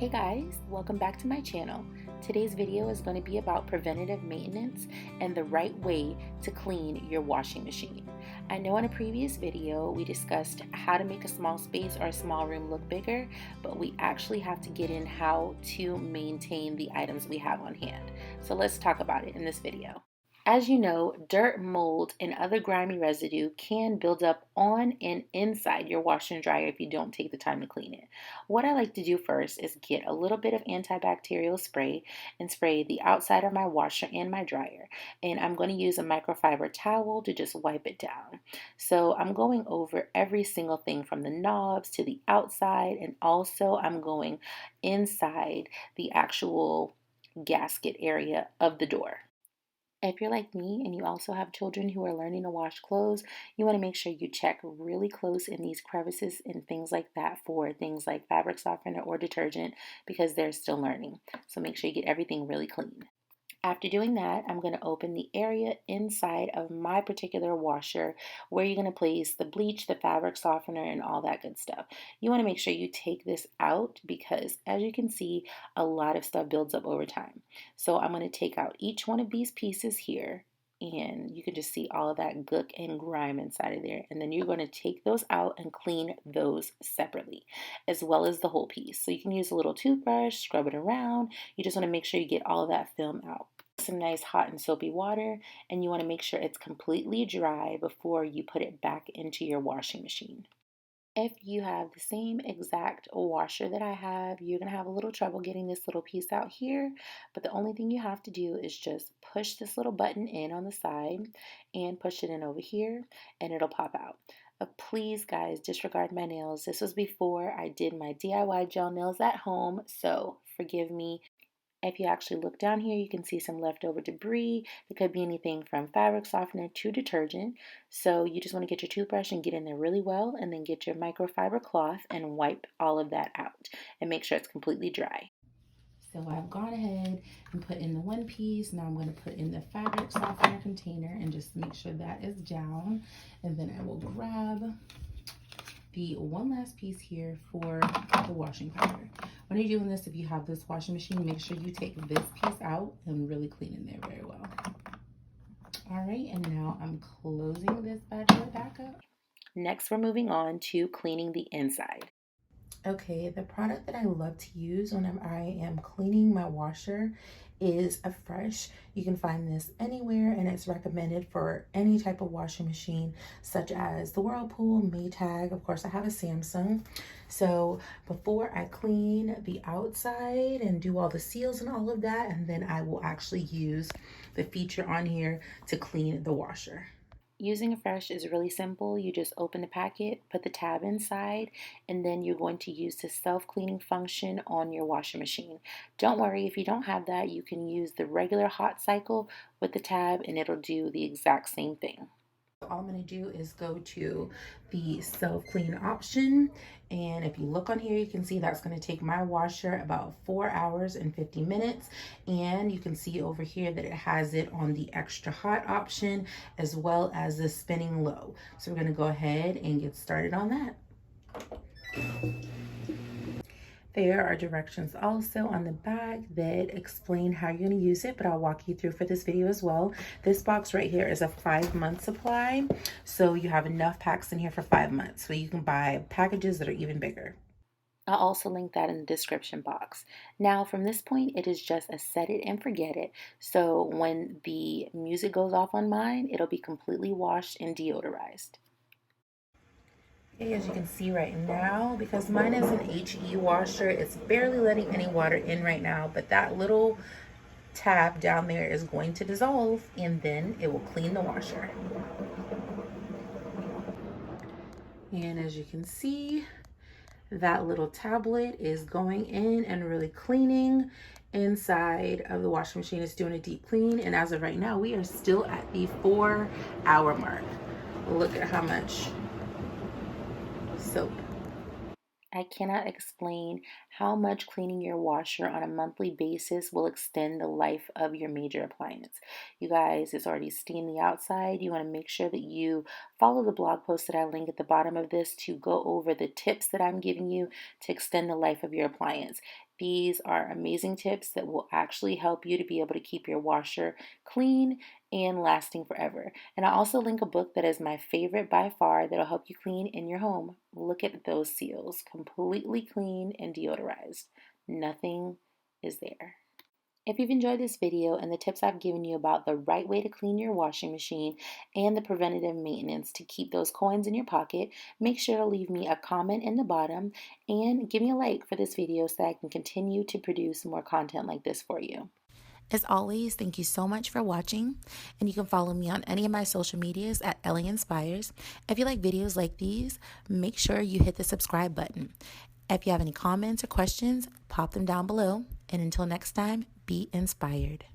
Hey guys, welcome back to my channel. Today's video is going to be about preventative maintenance and the right way to clean your washing machine. I know in a previous video we discussed how to make a small space or a small room look bigger, but we actually have to get in how to maintain the items we have on hand. So let's talk about it in this video. As you know, dirt, mold, and other grimy residue can build up on and inside your washer and dryer if you don't take the time to clean it. What I like to do first is get a little bit of antibacterial spray and spray the outside of my washer and my dryer. And I'm going to use a microfiber towel to just wipe it down. So I'm going over every single thing from the knobs to the outside, and also I'm going inside the actual gasket area of the door. If you're like me and you also have children who are learning to wash clothes, you want to make sure you check really close in these crevices and things like that for things like fabric softener or detergent because they're still learning. So make sure you get everything really clean. After doing that, I'm going to open the area inside of my particular washer where you're going to place the bleach, the fabric softener, and all that good stuff. You want to make sure you take this out because, as you can see, a lot of stuff builds up over time. So I'm going to take out each one of these pieces here, and you can just see all of that gook and grime inside of there. And then you're going to take those out and clean those separately, as well as the whole piece. So you can use a little toothbrush, scrub it around. You just want to make sure you get all of that film out. Some nice hot and soapy water, and you want to make sure it's completely dry before you put it back into your washing machine. If you have the same exact washer that I have, you're going to have a little trouble getting this little piece out here, but the only thing you have to do is just push this little button in on the side and push it in over here and it'll pop out. Please guys, disregard my nails. This was before I did my DIY gel nails at home, so forgive me. If you actually look down here, you can see some leftover debris. It could be anything from fabric softener to detergent. So you just want to get your toothbrush and get in there really well, and then get your microfiber cloth and wipe all of that out and make sure it's completely dry. So I've gone ahead and put in the one piece. Now I'm going to put in the fabric softener container and just make sure that is down. And then I will grab the one last piece here for the washing powder. When you're doing this, if you have this washing machine, make sure you take this piece out and really clean in there very well. All right, and now I'm closing this bad boy back up. Next, we're moving on to cleaning the inside. Okay, the product that I love to use when I am cleaning my washer is a Fresh. You can find this anywhere, and it's recommended for any type of washing machine such as the Whirlpool, Maytag. Of course, I have a Samsung. So before I clean the outside and do all the seals and all of that, and then I will actually use the feature on here to clean the washer. Using a Fresh is really simple. You just open the packet, put the tab inside, and then you're going to use the self-cleaning function on your washing machine. Don't worry, if you don't have that, you can use the regular hot cycle with the tab and it'll do the exact same thing. All I'm going to do is go to the self-clean option, and if you look on here, you can see that's going to take my washer about 4 hours and 50 minutes, and you can see over here that it has it on the extra hot option as well as the spinning low. So we're going to go ahead and get started on that. There are directions also on the back that explain how you're going to use it, but I'll walk you through for this video as well. This box right here is a 5-month supply, so you have enough packs in here for 5 months, so you can buy packages that are even bigger. I'll also link that in the description box. Now, from this point, it is just a set it and forget it. So when the music goes off on mine, it'll be completely washed and deodorized. Okay, as you can see right now, because mine is an HE washer, it's barely letting any water in right now, but that little tab down there is going to dissolve and then it will clean the washer. And as you can see, that little tablet is going in and really cleaning inside of the washing machine. It's doing a deep clean, and as of right now, we are still at the 4-hour mark. Look at how much soap. I cannot explain how much cleaning your washer on a monthly basis will extend the life of your major appliance. You guys, it's already steamed the outside. You want to make sure that you follow the blog post that I link at the bottom of this to go over the tips that I'm giving you to extend the life of your appliance. These are amazing tips that will actually help you to be able to keep your washer clean and lasting forever. And I also link a book that is my favorite by far that'll help you clean in your home. Look at those seals, completely clean and deodorized. Nothing is there. If you've enjoyed this video and the tips I've given you about the right way to clean your washing machine and the preventative maintenance to keep those coins in your pocket, make sure to leave me a comment in the bottom and give me a like for this video so that I can continue to produce more content like this for you. As always, thank you so much for watching, and you can follow me on any of my social medias at Ellie Inspires. If you like videos like these, make sure you hit the subscribe button. If you have any comments or questions, pop them down below. And until next time, be inspired.